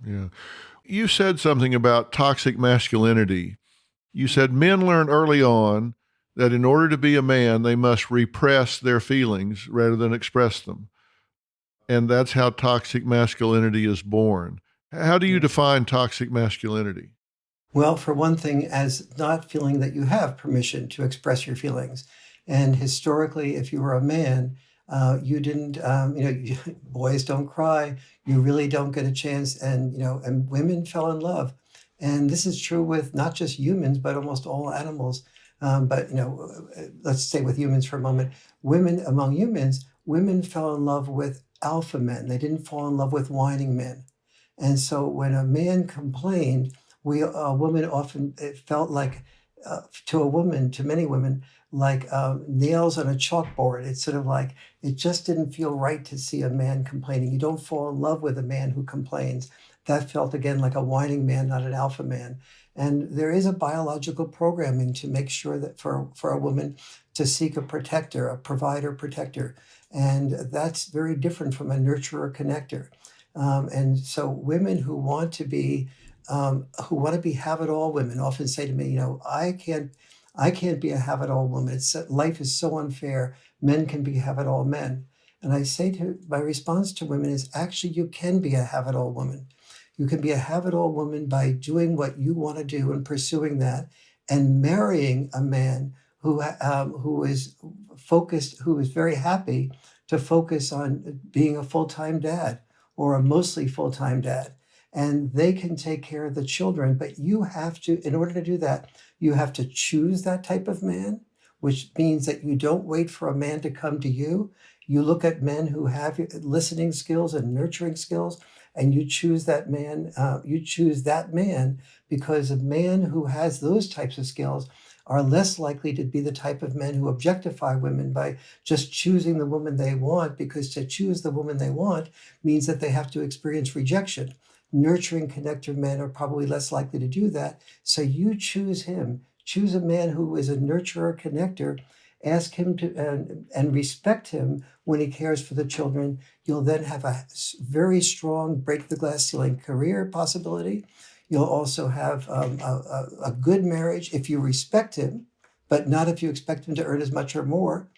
Yeah. You said something about toxic masculinity. You said men learn early on that in order to be a man, they must repress their feelings rather than express them. And that's how toxic masculinity is born. How do you define toxic masculinity? Well, for one thing, as not feeling that you have permission to express your feelings. And historically, if you were a man, you didn't, boys don't cry. You really don't get a chance. And women fell in love. And this is true with not just humans, but almost all animals. Let's stay with humans for a moment. Among humans, women fell in love with alpha men. They didn't fall in love with whining men. And so when a man complained, a woman often, it felt like, to many women, like nails on a chalkboard. It's sort of like, it just didn't feel right to see a man complaining. You don't fall in love with a man who complains. That felt, again, like a whining man, not an alpha man. And there is a biological programming to make sure that for a woman to seek a protector, a provider protector. And that's very different from a nurturer connector. And so women who want to be have-it-all women often say to me, I can't be a have-it-all woman. Life is so unfair. Men can be have-it-all men. And I say my response to women is, actually, you can be a have-it-all woman. You can be a have-it-all woman by doing what you want to do and pursuing that, and marrying a man who is focused, who is very happy to focus on being a full-time dad or a mostly full-time dad. And they can take care of the children, but you have to, in order to do that, you have to choose that type of man, which means that you don't wait for a man to come to you. You look at men who have listening skills and nurturing skills, and you choose that man. Because a man who has those types of skills are less likely to be the type of men who objectify women by just choosing the woman they want, because to choose the woman they want means that they have to experience rejection. Nurturing connector men are probably less likely to do that. So you choose him. Choose a man who is a nurturer connector. Ask him to and respect him when he cares for the children. You'll then have a very strong break the glass ceiling career possibility. You'll also have a good marriage if you respect him, but not if you expect him to earn as much or more,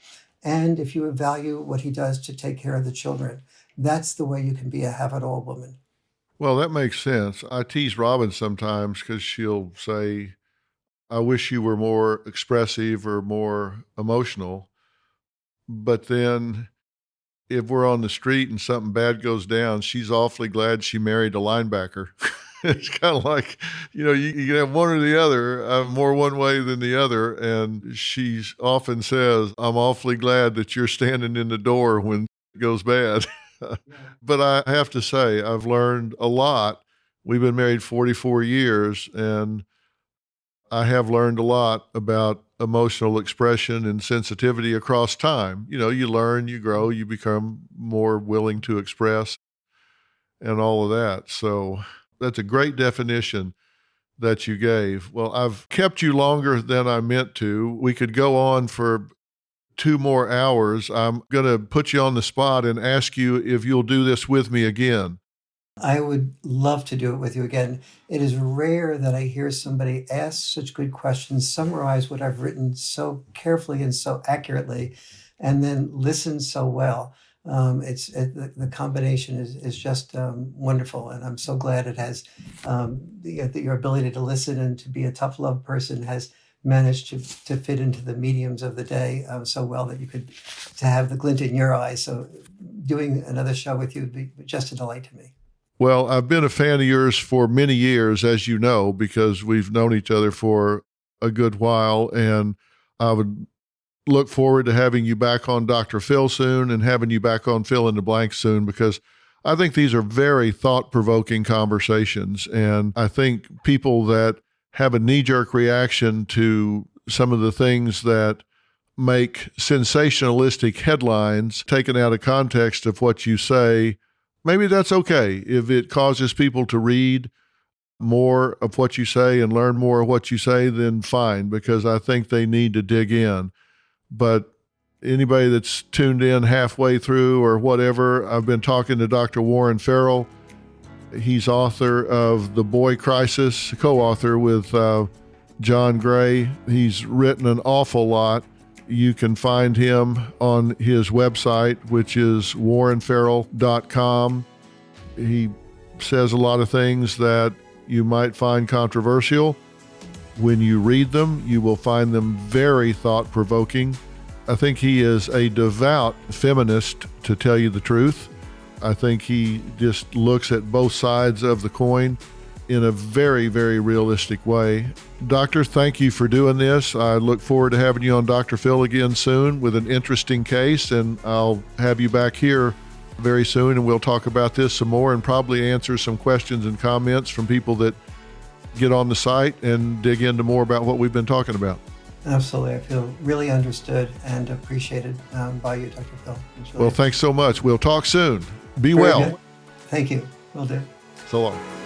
and if you value what he does to take care of the children. That's the way you can be a have-it-all woman. Well, that makes sense. I tease Robin sometimes because she'll say, I wish you were more expressive or more emotional. But then if we're on the street and something bad goes down, she's awfully glad she married a linebacker. It's kind of like, you can have one or the other, more one way than the other. And she often says, I'm awfully glad that you're standing in the door when it goes bad. But I have to say, I've learned a lot. We've been married 44 years, and I have learned a lot about emotional expression and sensitivity across time. You learn, you grow, you become more willing to express and all of that. So that's a great definition that you gave. Well, I've kept you longer than I meant to. We could go on for 2 more hours. I'm going to put you on the spot and ask you if you'll do this with me again. I would love to do it with you again. It is rare that I hear somebody ask such good questions, summarize what I've written so carefully and so accurately, and then listen so well. The combination is just wonderful, and I'm so glad it has your ability to listen and to be a tough love person has managed to fit into the mediums of the day so well that you could to have the glint in your eye. So doing another show with you would be just a delight to me. Well, I've been a fan of yours for many years, as you know, because we've known each other for a good while, and I would look forward to having you back on Dr. Phil soon and having you back on Fill in the Blank soon, because I think these are very thought-provoking conversations. And I think people that have a knee-jerk reaction to some of the things that make sensationalistic headlines taken out of context of what you say, maybe that's okay. If it causes people to read more of what you say and learn more of what you say, then fine, because I think they need to dig in. But anybody that's tuned in halfway through or whatever, I've been talking to Dr. Warren Farrell. He's author of The Boy Crisis, co-author with John Gray. He's written an awful lot. You can find him on his website, which is warrenfarrell.com. He says a lot of things that you might find controversial. When you read them, you will find them very thought-provoking. I think he is a devout feminist, to tell you the truth. I think he just looks at both sides of the coin in a very, very realistic way. Doctor, thank you for doing this. I look forward to having you on Dr. Phil again soon with an interesting case, and I'll have you back here very soon, and we'll talk about this some more and probably answer some questions and comments from people that get on the site and dig into more about what we've been talking about. Absolutely. I feel really understood and appreciated by you, Dr. Phil. Well, thanks so much. We'll talk soon. Be Very well. good. Thank you. Will do. So long.